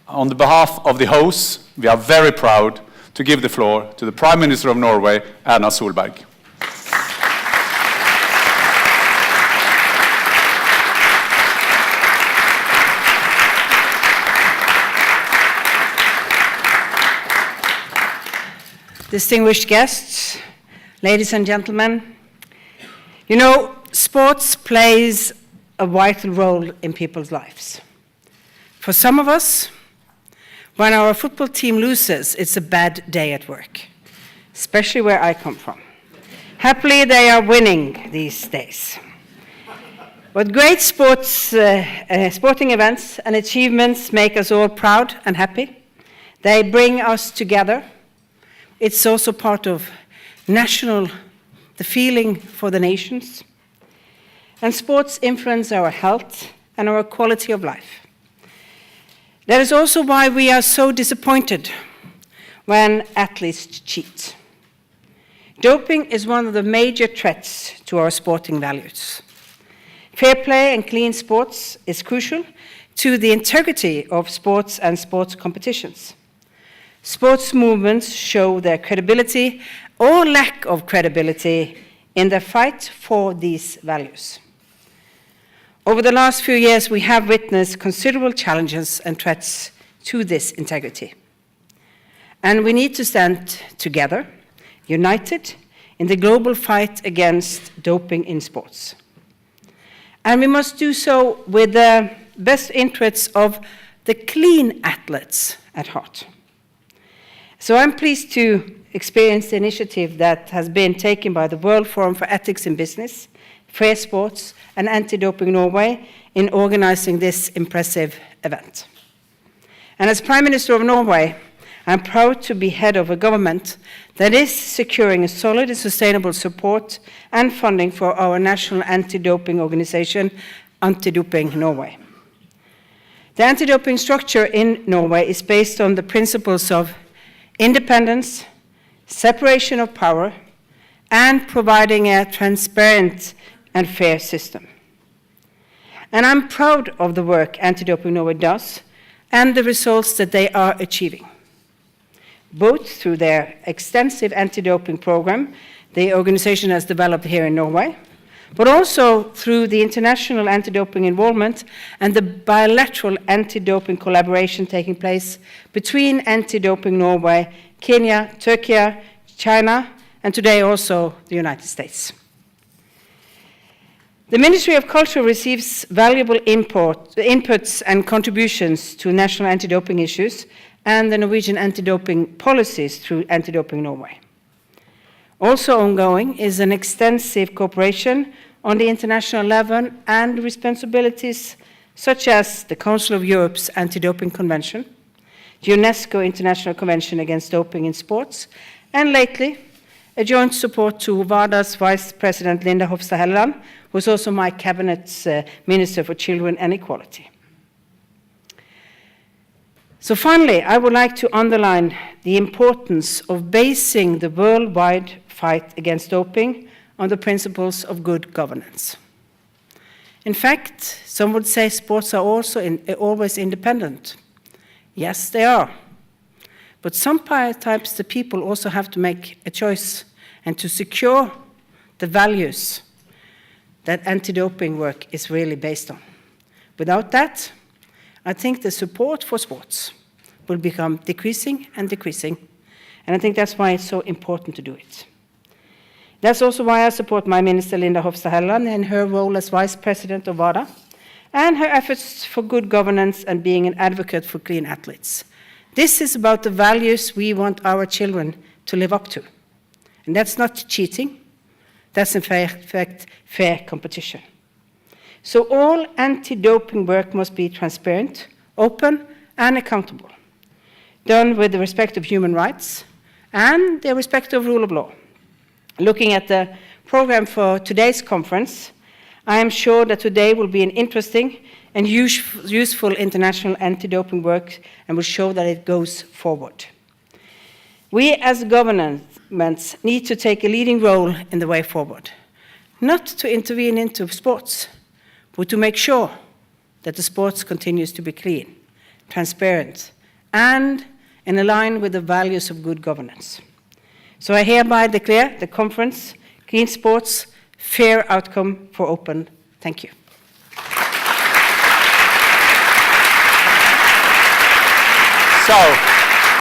On the behalf of the hosts, we are very proud to give the floor to the Prime Minister of Norway, Erna Solberg. Distinguished guests, ladies and gentlemen, you know, sports plays a vital role in people's lives. For some of us, when our football team loses, it's a bad day at work, especially where I come from. Happily, they are winning these days. But great sporting events and achievements make us all proud and happy. They bring us together. It's also part of the feeling for the nations. And sports influence our health and our quality of life. That is also why we are so disappointed when athletes cheat. Doping is one of the major threats to our sporting values. Fair play and clean sports is crucial to the integrity of sports and sports competitions. Sports movements show their credibility or lack of credibility in the fight for these values. Over the last few years, we have witnessed considerable challenges and threats to this integrity. And we need to stand together, united, in the global fight against doping in sports. And we must do so with the best interests of the clean athletes at heart. So I'm pleased to experience the initiative that has been taken by the World Forum for Ethics in Business, FairSport, and Anti-Doping Norway in organizing this impressive event. And as Prime Minister of Norway, I'm proud to be head of a government that is securing a solid and sustainable support and funding for our national anti-doping organization, Anti-Doping Norway. The anti-doping structure in Norway is based on the principles of independence, separation of power, and providing a transparent and fair system. And I'm proud of the work Anti-Doping Norway does and the results that they are achieving, both through their extensive anti-doping program the organization has developed here in Norway, but also through the international anti-doping involvement and the bilateral anti-doping collaboration taking place between Anti-Doping Norway, Kenya, Turkey, China, and today also the United States. The Ministry of Culture receives valuable inputs and contributions to national anti-doping issues and the Norwegian anti-doping policies through Anti-Doping Norway. Also ongoing is an extensive cooperation on the international level and responsibilities such as the Council of Europe's Anti-Doping Convention, the UNESCO International Convention Against Doping in Sports, and lately, a joint support to WADA's Vice President Linda Hofstad Helleland, who is also my Cabinet's Minister for Children and Equality. So finally, I would like to underline the importance of basing the worldwide fight against doping on the principles of good governance. In fact, some would say sports are also always independent. Yes, they are. But sometimes the people also have to make a choice and to secure the values that anti-doping work is really based on. Without that, I think the support for sports will become decreasing and decreasing, and I think that's why it's so important to do it. That's also why I support my Minister Linda Hofstad Helleland in her role as Vice President of WADA and her efforts for good governance and being an advocate for clean athletes. This is about the values we want our children to live up to. And that's not cheating, that's in fact fair competition. So all anti-doping work must be transparent, open, and accountable, done with the respect of human rights and the respect of rule of law. Looking at the program for today's conference, I am sure that today will be an interesting and useful international anti-doping work and will show that it goes forward. We as governments need to take a leading role in the way forward, not to intervene into sports, but to make sure that the sports continues to be clean, transparent, and in line with the values of good governance. So I hereby declare the conference Green Sports fair outcome for open. Thank you. So,